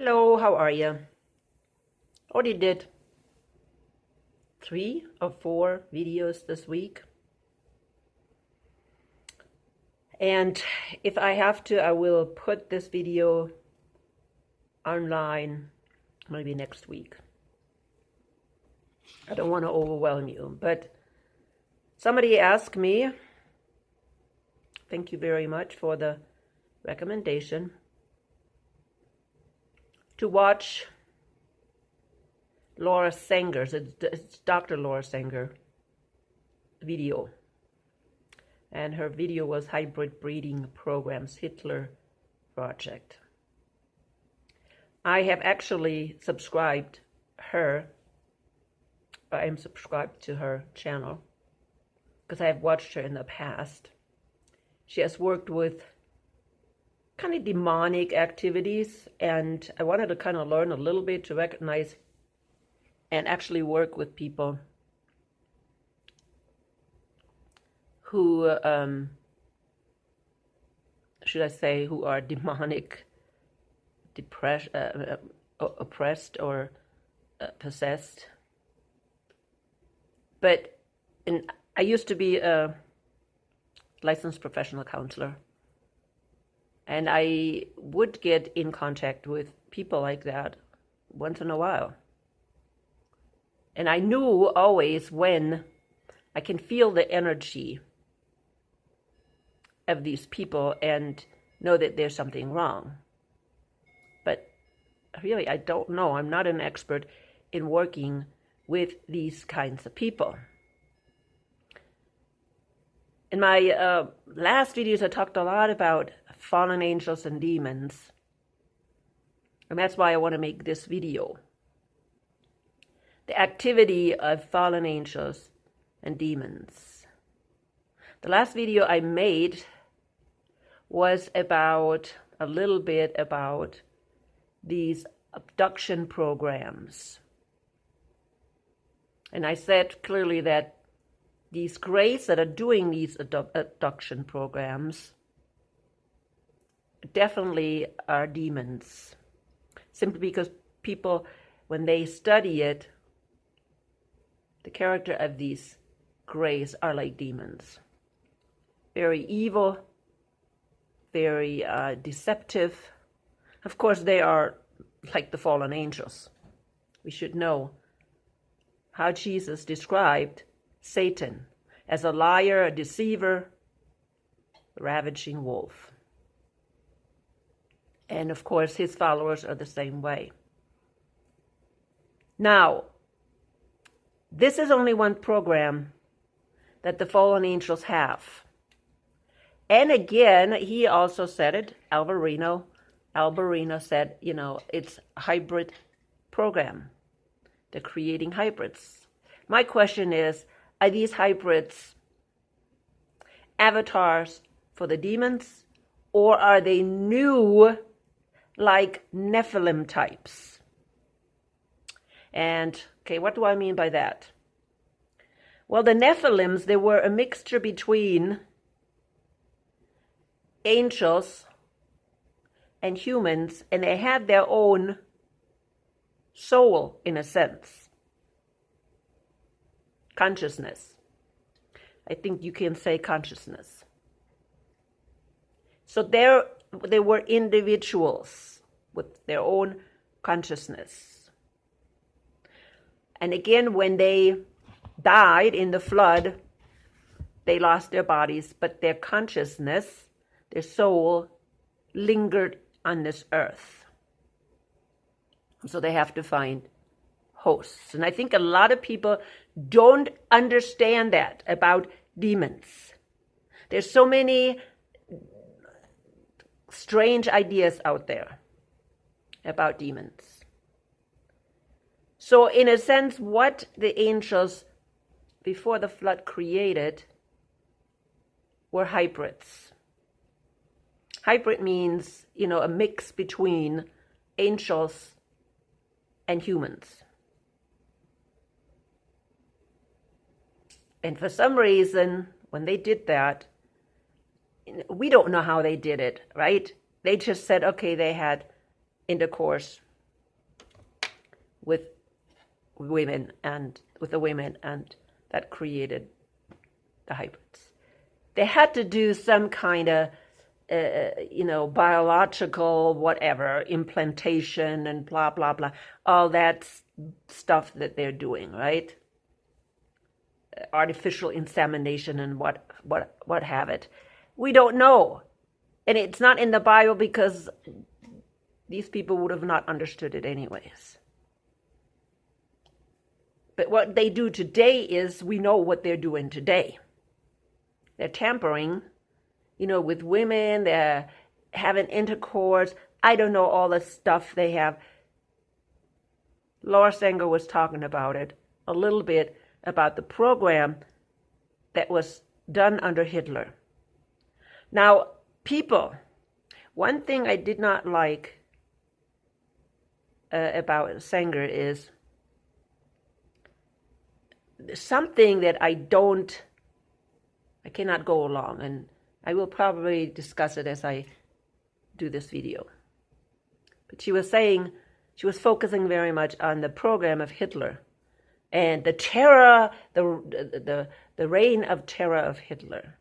Hello, how are you? Already did 3 or 4 videos this week. And if I have to, I will put this video online maybe next week. I don't want to overwhelm you, but somebody asked me, thank you very much for the recommendation, to watch Laura Sanger's, it's Dr. Laura Sanger video. And her video was Hybrid Breeding Programs, Hitler Project. I have actually subscribed her. I am subscribed to her channel because I have watched her in the past. She has worked with kind of demonic activities, and I wanted to kind of learn a little bit to recognize and actually work with people who, should I say, who are demonic, oppressed or possessed. But I used to be a licensed professional counselor, and I would get in contact with people like that once in a while. And I knew always when I can feel the energy of these people and know that there's something wrong. But really, I don't know. I'm not an expert in working with these kinds of people. In my last videos, I talked a lot about fallen angels and demons. And that's why I want to make this video. The activity of fallen angels and demons. The last video I made was about a little bit about these abduction programs. And I said clearly that these grays that are doing these abduction programs definitely are demons. Simply because people, when they study it, the character of these grays are like demons. Very evil, very deceptive. Of course, they are like the fallen angels. We should know how Jesus described Satan as a liar, a deceiver, a ravaging wolf. And of course, his followers are the same way. Now, this is only one program that the fallen angels have. And again, he also said it, Alberino said, it's a hybrid program. They're creating hybrids. My question is, are these hybrids avatars for the demons, or are they new, like Nephilim types? And, okay, what do I mean by that? Well, the Nephilims, they were a mixture between angels and humans, and they had their own soul, in a sense. Consciousness. I think you can say consciousness. So they were individuals with their own consciousness. And again, when they died in the flood, they lost their bodies, but their consciousness, their soul, lingered on this earth. So they have to find hosts. And I think a lot of people don't understand that about demons. There's so many strange ideas out there about demons. So in a sense, what the angels before the flood created were hybrids. Hybrid means, a mix between angels and humans. And for some reason, when they did that, we don't know how they did it, right? They just said, okay, they had intercourse with women and with the women, and that created the hybrids. They had to do some kind of biological whatever, implantation and blah, blah, blah, all that stuff that they're doing, right? Artificial insemination and what have it. We don't know. And it's not in the Bible because these people would have not understood it anyways. But what they do today is, we know what they're doing today. They're tampering, with women. They're having intercourse. I don't know all the stuff they have. Laura Sanger was talking about it a little bit, about the program that was done under Hitler. Now, people, one thing I did not like about Sanger is something that I cannot go along, and I will probably discuss it as I do this video. But she was focusing very much on the program of Hitler and the terror, the reign of terror of Hitler.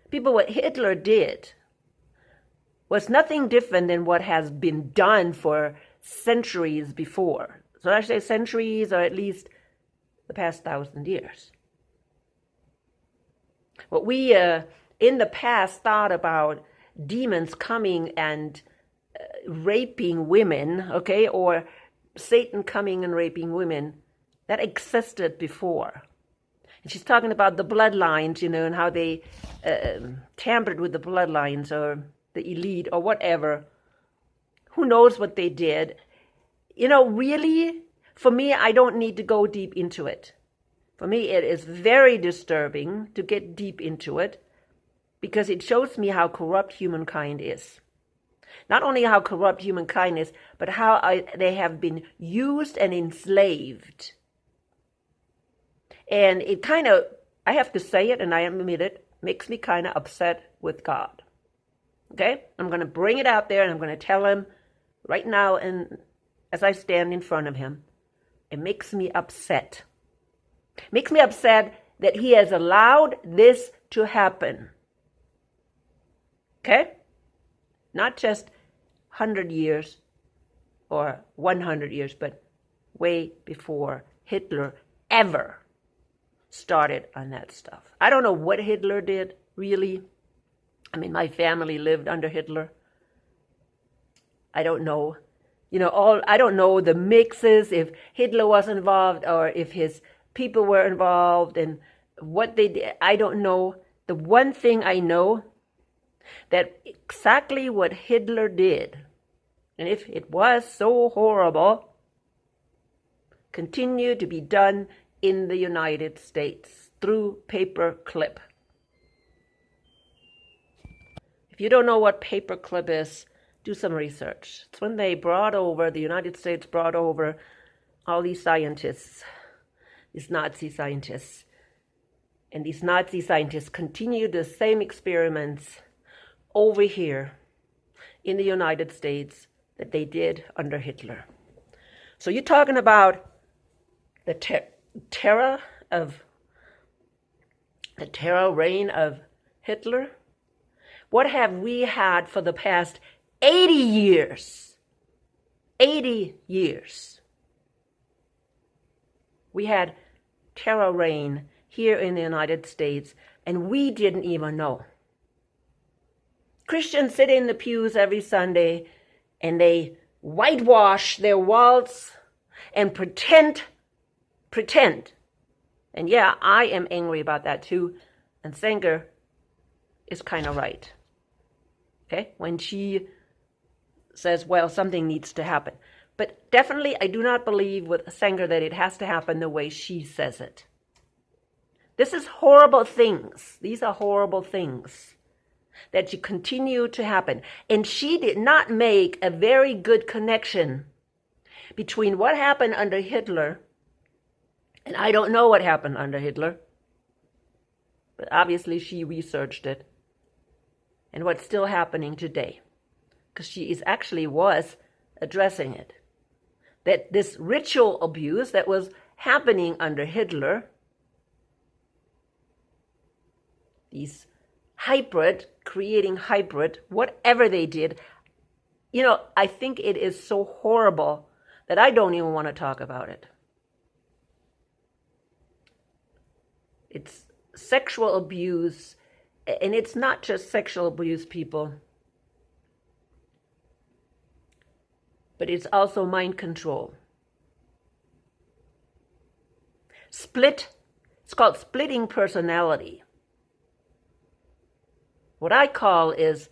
People, what Hitler did was nothing different than what has been done for centuries before. So I say centuries, or at least the past 1,000 years. What we in the past thought about demons coming and raping women, okay, or Satan coming and raping women, that existed before. And she's talking about the bloodlines, and how they tampered with the bloodlines, or the elite, or whatever. Who knows what they did? Really, for me, I don't need to go deep into it. For me, it is very disturbing to get deep into it, because it shows me how corrupt humankind is. Not only how corrupt humankind is, but how they have been used and enslaved. And it kind of, I have to say it, and I admit it, makes me kind of upset with God. Okay? I'm going to bring it out there, and I'm going to tell him right now, and as I stand in front of him, it makes me upset. It makes me upset that he has allowed this to happen. Okay? Not just 100 years or 100 years, but way before Hitler ever started on that stuff. I don't know what Hitler did, really. I mean, my family lived under Hitler. I don't know. I don't know the mixes, if Hitler was involved or if his people were involved and what they did. I don't know. The one thing I know, that exactly what Hitler did, and if it was so horrible, continued to be done in the United States through paperclip. If you don't know what paperclip is, do some research. It's when the United States brought over all these scientists, these Nazi scientists. And these Nazi scientists continued the same experiments over here in the United States that they did under Hitler. So you're talking about the terror reign of Hitler? What have we had for the past 80 years? 80 years. We had terror reign here in the United States, and we didn't even know. Christians sit in the pews every Sunday, and they whitewash their walls and pretend. And yeah, I am angry about that too. And Sanger is kind of right. Okay? When she says, well, something needs to happen. But definitely, I do not believe with Sanger that it has to happen the way she says it. This is horrible things. These are horrible things that you continue to happen. And she did not make a very good connection between what happened under Hitler, and I don't know what happened under Hitler, but obviously she researched it, and what's still happening today, because she was addressing it. that this ritual abuse that was happening under Hitler, these creating hybrid, whatever they did, I think it is so horrible that I don't even want to talk about it. It's sexual abuse, and it's not just sexual abuse, people, but it's also mind control. It's called splitting personality. What I call is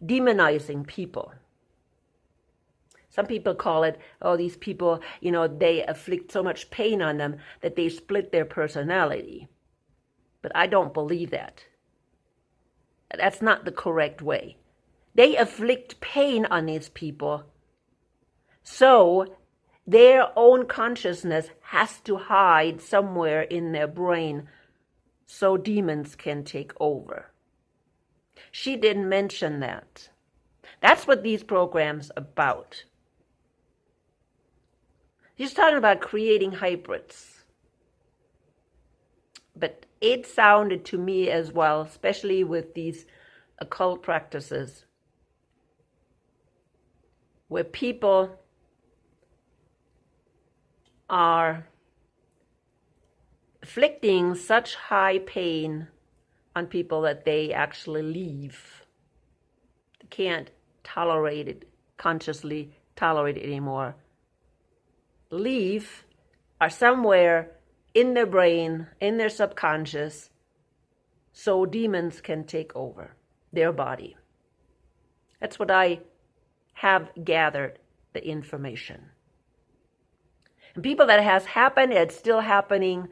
demonizing people. Some people call it, these people, they afflict so much pain on them that they split their personality. But I don't believe that. That's not the correct way. They afflict pain on these people, so their own consciousness has to hide somewhere in their brain so demons can take over. She didn't mention that. That's what these programs are about. She's talking about creating hybrids. But it sounded to me as well, especially with these occult practices, where people are inflicting such high pain on people that they actually leave. They can't tolerate it, consciously tolerate it anymore. Leave are somewhere in their brain, in their subconscious, so demons can take over their body. That's what I have gathered the information. And people, that has happened, it's still happening.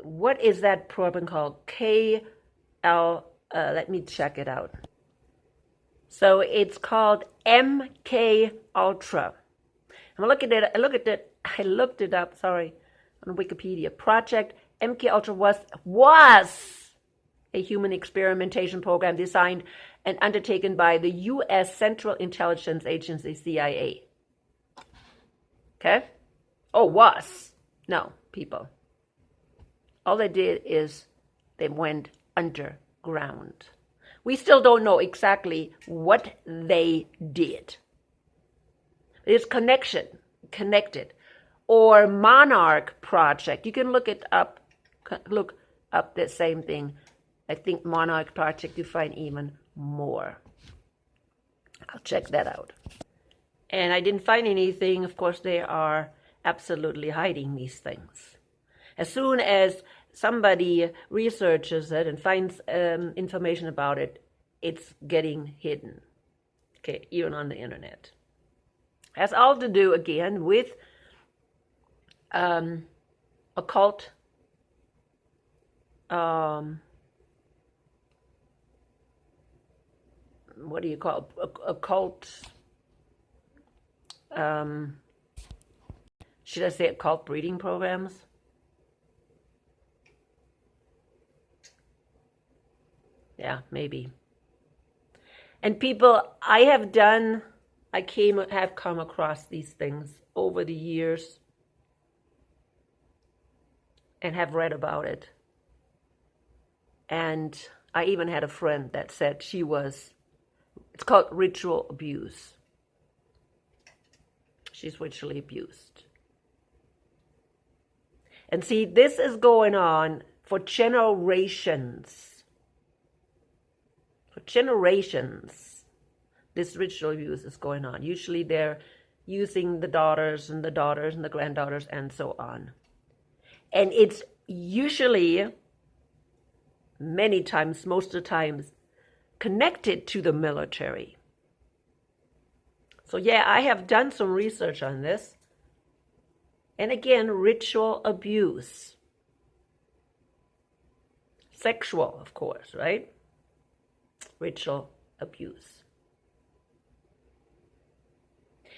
What is that program called? Let me check it out. So it's called MK Ultra. I looked it up, on Wikipedia. Project MK Ultra was a human experimentation program designed and undertaken by the U.S. Central Intelligence Agency, CIA. Okay? Was. No, people. All they did is they went underground. We still don't know exactly what they did. It's connected. Or Monarch Project. You can look up the same thing. I think Monarch Project, you find even more. I'll check that out. And I didn't find anything. Of course, they are absolutely hiding these things. As soon as somebody researches it and finds information about it, it's getting hidden. Okay, even on the internet. Has all to do, again, with occult what do you call it? Occult should I say occult breeding programs? Yeah, maybe. And people, I have come across these things over the years and have read about it. And I even had a friend that said it's called ritual abuse. She's ritually abused. And see, this is going on for generations. For generations, this ritual abuse is going on. Usually they're using the daughters and the granddaughters and so on. And it's usually, many times, most of the times, connected to the military. So yeah, I have done some research on this. And again, ritual abuse. Sexual, of course, right? Ritual abuse.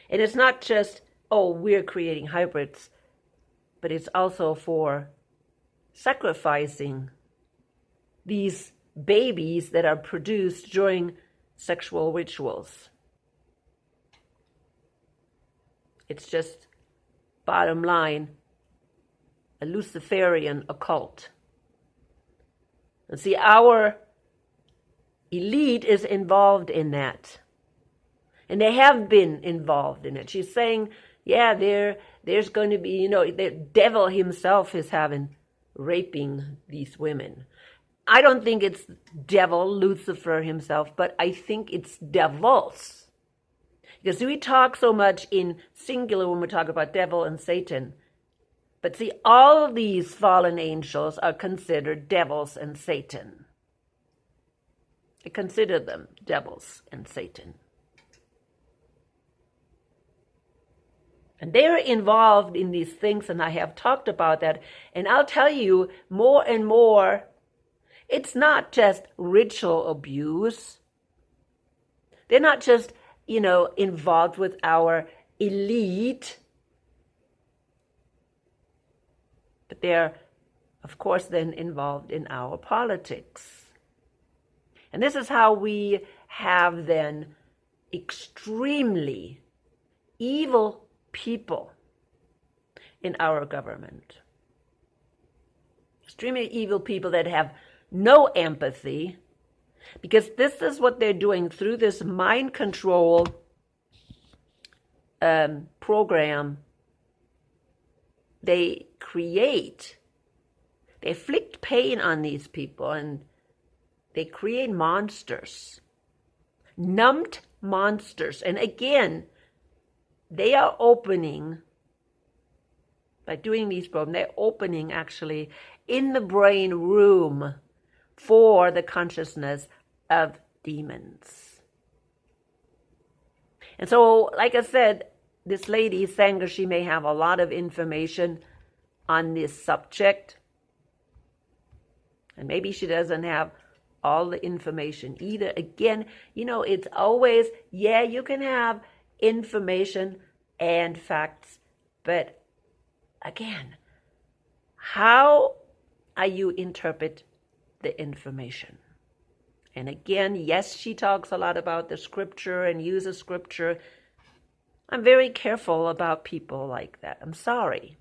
And it's not just, we're creating hybrids, but it's also for sacrificing these babies that are produced during sexual rituals. It's just, bottom line, a Luciferian occult. And see, our elite is involved in that. And they have been involved in it. She's saying, yeah, there's going to be, the devil himself is raping these women. I don't think it's devil, Lucifer himself, but I think it's devils. Because we talk so much in singular when we talk about devil and Satan. But see, all of these fallen angels are considered devils and Satan. I consider them devils and Satan. And they're involved in these things, and I have talked about that. And I'll tell you more and more, it's not just ritual abuse. They're not just, involved with our elite. But they're, of course, then involved in our politics. And this is how we have then extremely evil people in our government. Extremely evil people that have no empathy, because this is what they're doing through this mind control program. They inflict pain on these people, and they create monsters, numbed monsters. And again, they are opening, by doing these programs, they're opening actually in the brain room for the consciousness of demons. And so, like I said, this lady, Sanger, she may have a lot of information on this subject. And maybe she doesn't have all the information either. Again, it's always, you can have information and facts, but again, how are you interpret the information? And again, yes, she talks a lot about the scripture and uses scripture. I'm very careful about people like that. I'm sorry.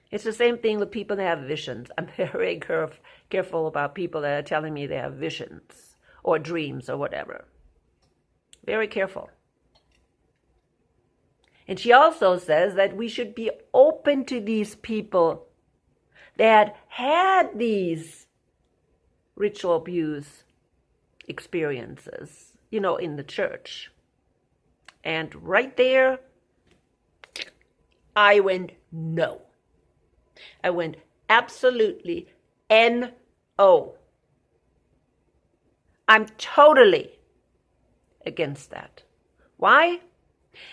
It's the same thing with people that have visions. I'm very careful about people that are telling me they have visions or dreams or whatever. Very careful. And she also says that we should be open to these people that had these ritual abuse experiences, in the church. And right there, I went no. I went absolutely no. I'm totally against that. Why?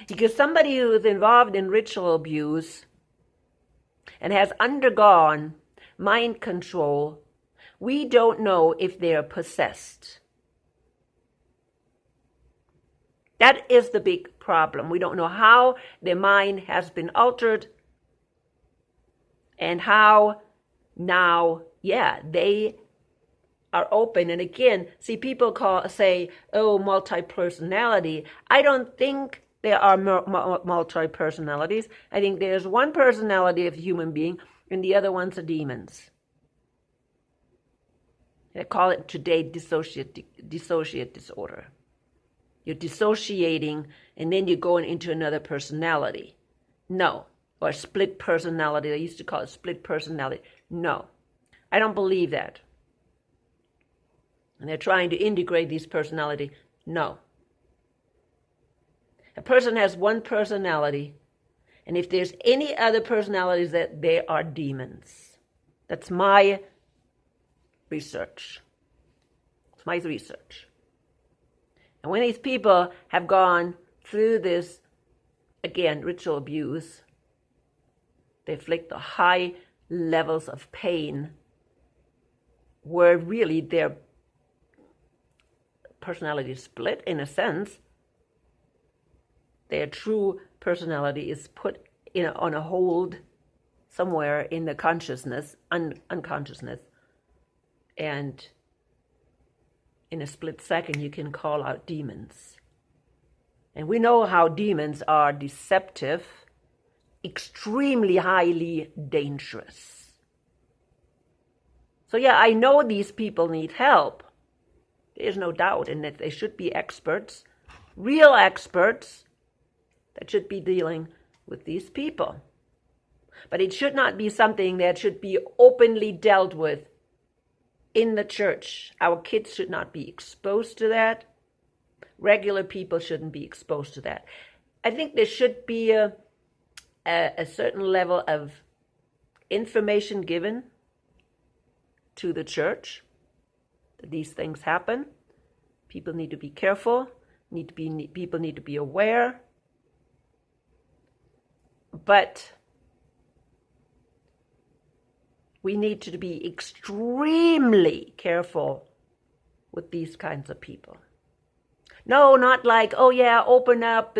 Because somebody who is involved in ritual abuse and has undergone mind control, we don't know if they're possessed. That is the big problem. We don't know how their mind has been altered and how now, they are open. And again, see, people say, multi-personality. I don't think there are multi-personalities. I think there's one personality of a human being, and the other ones are demons. They call it today dissociate disorder. You're dissociating, and then you're going into another personality. No. Or split personality. They used to call it split personality. No. I don't believe that. And they're trying to integrate these personality. No. A person has one personality, and if there's any other personalities, that they are demons. That's my research. It's my research. And when these people have gone through this, again, ritual abuse, they inflict the high levels of pain where really their personality is split in a sense. Their true personality is put on a hold somewhere in the consciousness, unconsciousness. And in a split second, you can call out demons. And we know how demons are deceptive, extremely highly dangerous. So yeah, I know these people need help. There's no doubt in that they should be experts, real experts, that should be dealing with these people. But it should not be something that should be openly dealt with in the church. Our kids should not be exposed to that. Regular people shouldn't be exposed to that. I think there should be a certain level of information given to the church that these things happen. People need to be careful. People need to be aware. But we need to be extremely careful with these kinds of people. No, not like, oh yeah, open up,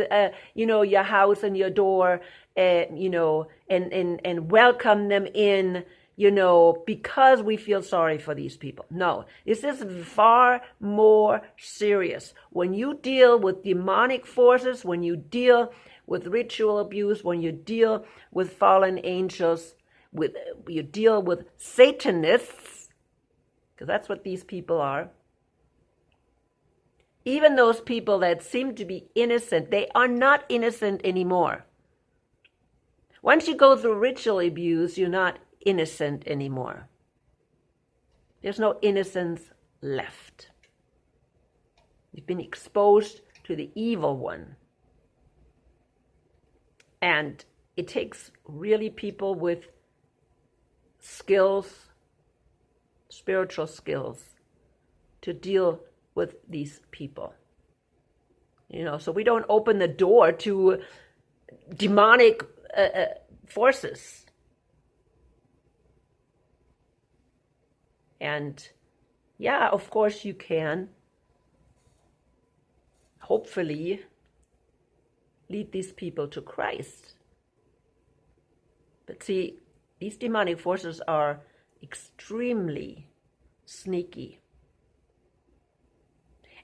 your house and your door, and welcome them in, because we feel sorry for these people. No, this is far more serious. When you deal with demonic forces, when you deal with ritual abuse, when you deal with fallen angels, you deal with Satanists, because that's what these people are. Even those people that seem to be innocent, they are not innocent anymore. Once you go through ritual abuse, you're not innocent anymore. There's no innocence left. You've been exposed to the evil one. And it takes really people with skills, spiritual skills, to deal with these people. So we don't open the door to demonic forces. And yeah, of course you can, hopefully, lead these people to Christ. But see, these demonic forces are extremely sneaky.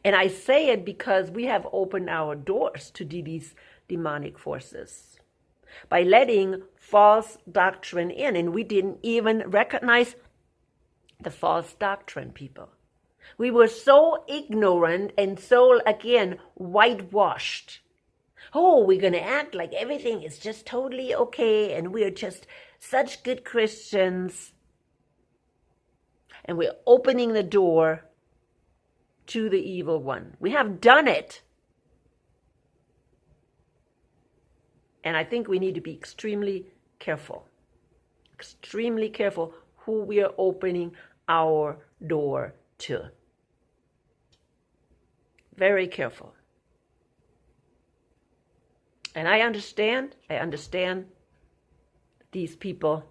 And I say it because we have opened our doors to these demonic forces by letting false doctrine in. And we didn't even recognize the false doctrine, people. We were so ignorant and so, again, whitewashed. Oh, we're going to act like everything is just totally okay and we're just such good Christians. And we're opening the door to the evil one. We have done it. And I think we need to be extremely careful who we are opening our door to. Very careful. And I understand these people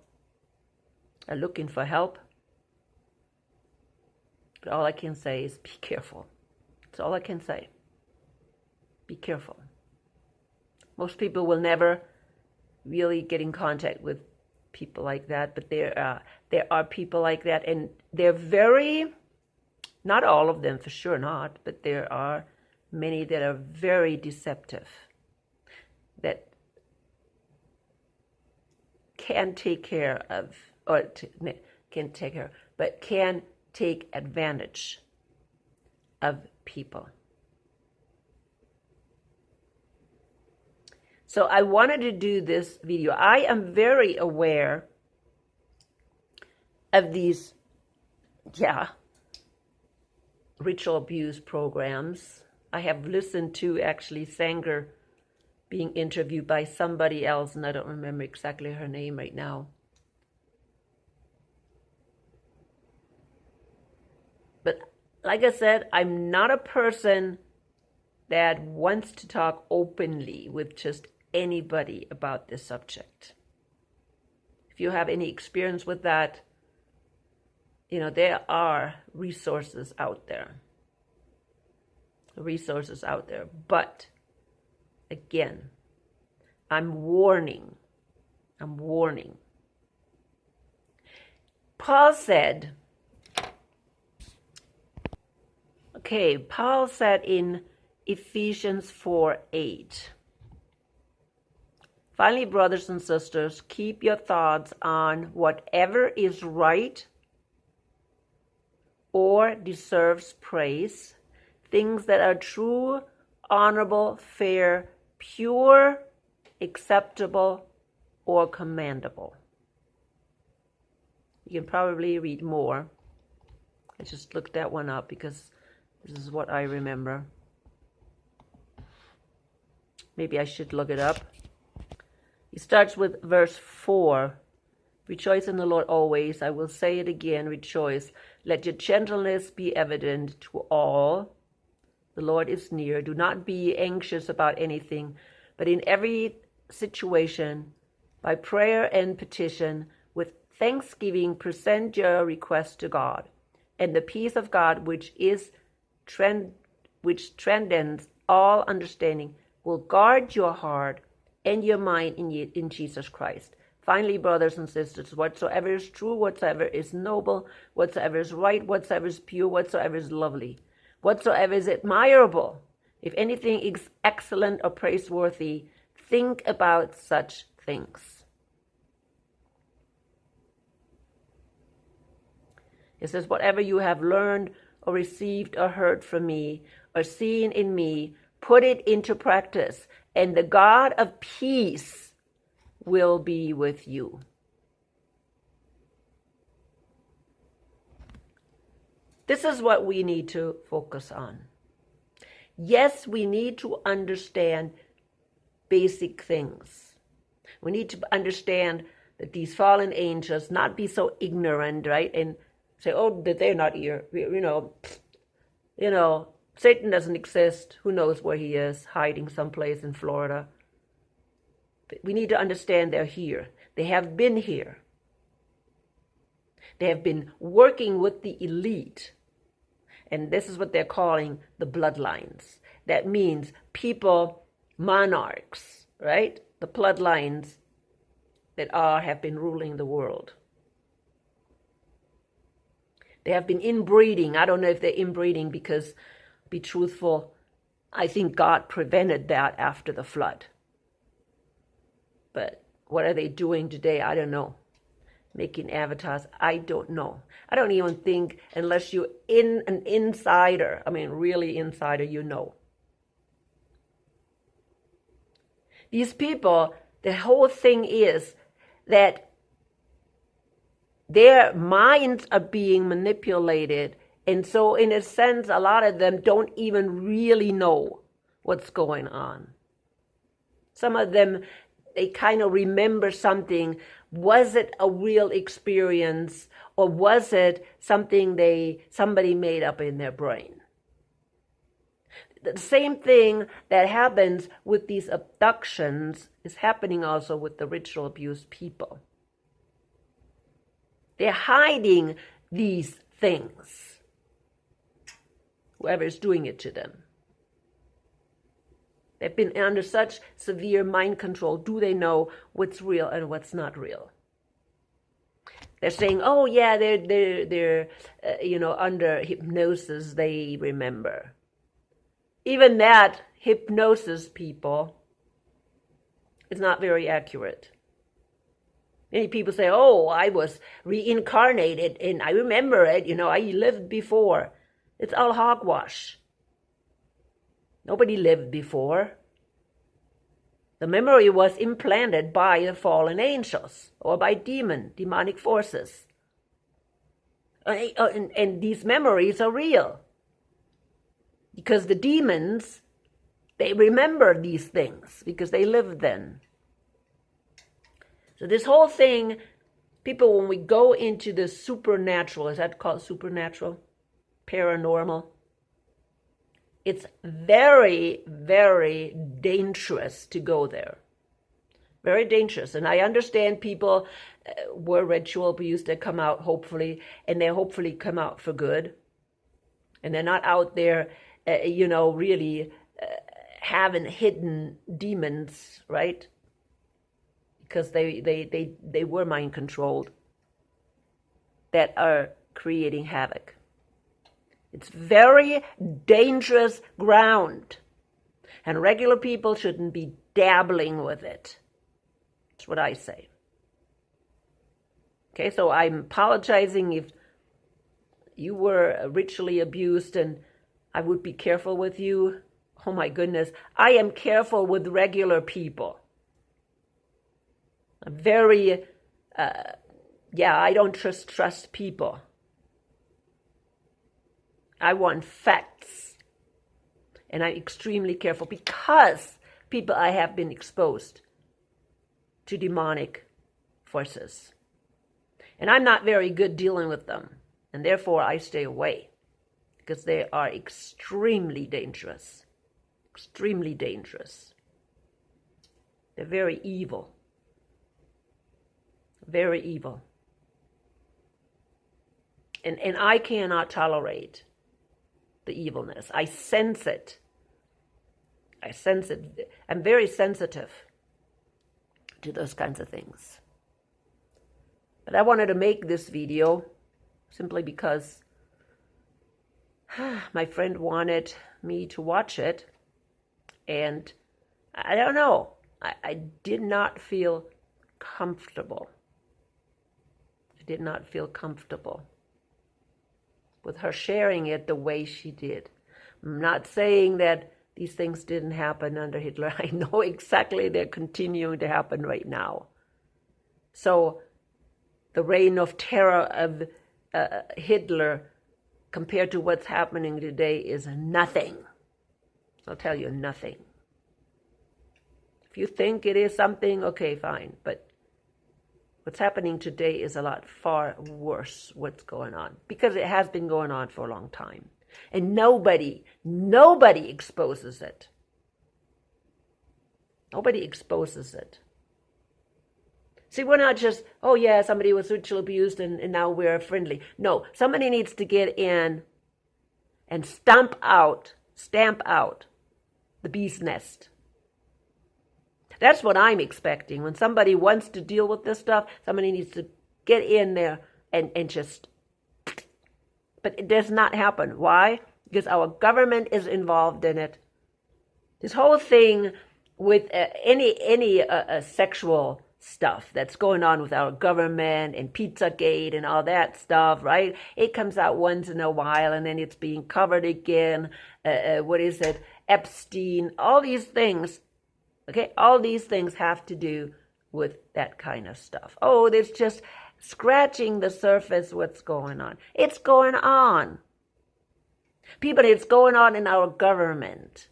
are looking for help. But all I can say is be careful. That's all I can say. Be careful. Most people will never really get in contact with people like that, but there are people like that, and they're very, not all of them for sure not, but there are many that are very deceptive, that can take care of, but can take advantage of people. So I wanted to do this video. I am very aware of these, ritual abuse programs. I have listened to actually Sanger being interviewed by somebody else, and I don't remember exactly her name right now. But like I said, I'm not a person that wants to talk openly with just anybody about this subject. If you have any experience with that, there are resources out there. But again, I'm warning. Paul said in Ephesians 4:8. Finally, brothers and sisters, keep your thoughts on whatever is right or deserves praise, things that are true, honorable, fair, pure, acceptable, or commendable. You can probably read more. I just looked that one up because this is what I remember. Maybe I should look it up. He starts with verse 4. Rejoice in the Lord always. I will say it again, rejoice. Let your gentleness be evident to all. The Lord is near. Do not be anxious about anything, but in every situation, by prayer and petition, with thanksgiving, present your request to God. And the peace of God, which transcends all understanding, will guard your heart and your mind in Jesus Christ. Finally, brothers and sisters, whatsoever is true, whatsoever is noble, whatsoever is right, whatsoever is pure, whatsoever is lovely, whatsoever is admirable, if anything is excellent or praiseworthy, think about such things. It says, whatever you have learned or received or heard from me or seen in me, put it into practice, and the God of peace will be with you. This is what we need to focus on. Yes, we need to understand basic things. We need to understand that these fallen angels, not be so ignorant, right? And say, oh, that they're not here. You know, Satan doesn't exist. Who knows where he is, hiding someplace in Florida. But we need to understand they're here. They have been here. They have been working with the elite. And this is what they're calling the bloodlines. That means people, monarchs, right? The bloodlines that have been ruling the world. They have been inbreeding. I don't know if they're inbreeding because, to be truthful, I think God prevented that after the flood. But what are they doing today? I don't know. Making avatars? I don't know. I don't even think, unless you're an insider, really insider, you know. These people, the whole thing is that their minds are being manipulated. And so in a sense, a lot of them don't even really know what's going on. Some of them, they kind of remember something. Was it a real experience, or was it something somebody made up in their brain? The same thing that happens with these abductions is happening also with the ritual abuse people. They're hiding these things, whoever is doing it to them. They've been under such severe mind control. Do they know what's real and what's not real? They're saying, oh yeah, they're under hypnosis, they remember. Even that hypnosis, people, is not very accurate. Many people say, oh, I was reincarnated and I remember it, I lived before. It's all hogwash. Nobody lived before. The memory was implanted by the fallen angels or by demonic forces. And these memories are real. Because the demons, they remember these things because they lived then. So this whole thing, people, when we go into the supernatural, is that called supernatural? Paranormal? It's very, very dangerous to go there. Very dangerous. And I understand people were ritual abused that come out, hopefully, and they hopefully come out for good. And they're not out there, really having hidden demons, right? Because they were mind controlled, that are creating havoc. It's very dangerous ground. And regular people shouldn't be dabbling with it. That's what I say. Okay, so I'm apologizing if you were ritually abused, and I would be careful with you. Oh my goodness, I am careful with regular people. I'm very, I don't trust people. I want facts. And I'm extremely careful because I have been exposed to demonic forces. And I'm not very good dealing with them. And therefore I stay away because they are extremely dangerous. Extremely dangerous. They're very evil. Very evil. And I cannot tolerate the evilness. I sense it. I sense it. I'm very sensitive to those kinds of things. But I wanted to make this video simply because my friend wanted me to watch it. And I don't know. I did not feel comfortable. I did not feel comfortable with her sharing it the way she did. I'm not saying that these things didn't happen under Hitler. I know exactly they're continuing to happen right now. So the reign of terror of Hitler compared to what's happening today is nothing. I'll tell you, nothing. If you think it is something, okay, fine. But what's happening today is a lot far worse what's going on. Because it has been going on for a long time. And nobody exposes it. Nobody exposes it. See, we're not just, oh yeah, somebody was ritual abused and now we're friendly. No, somebody needs to get in and stamp out the bee's nest. That's what I'm expecting. When somebody wants to deal with this stuff, somebody needs to get in there and just... But it does not happen. Why? Because our government is involved in it. This whole thing with any sexual stuff that's going on with our government and Pizzagate and all that stuff, right? It comes out once in a while and then it's being covered again. Epstein, all these things. Okay, all these things have to do with that kind of stuff. Oh, there's just scratching the surface what's going on. It's going on. People, it's going on in our government.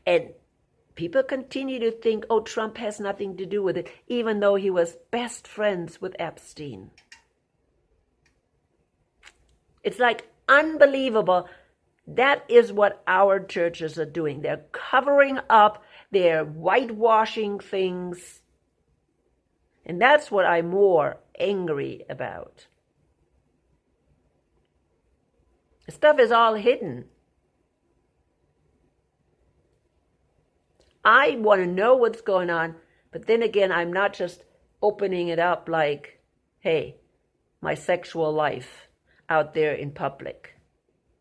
And people continue to think, oh, Trump has nothing to do with it, even though he was best friends with Epstein. It's like unbelievable. That is what our churches are doing. They're covering up, they're whitewashing things. And that's what I'm more angry about. The stuff is all hidden. I want to know what's going on, but then again, I'm not just opening it up like, hey, my sexual life out there in public.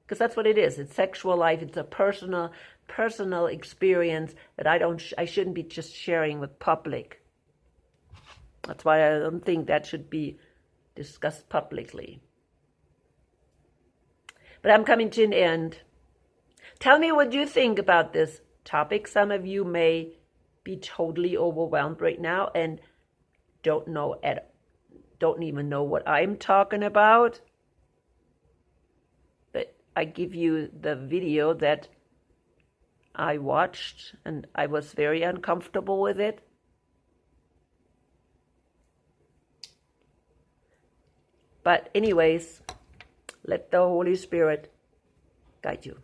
Because that's what it is. It's sexual life. It's a personal experience that I shouldn't be just sharing with public. That's why I don't think that should be discussed publicly. But I'm coming to an end. Tell me what you think about this topic. Some of you may be totally overwhelmed right now and don't even know what I'm talking about. But I give you the video that I watched and I was very uncomfortable with it. But anyways, let the Holy Spirit guide you.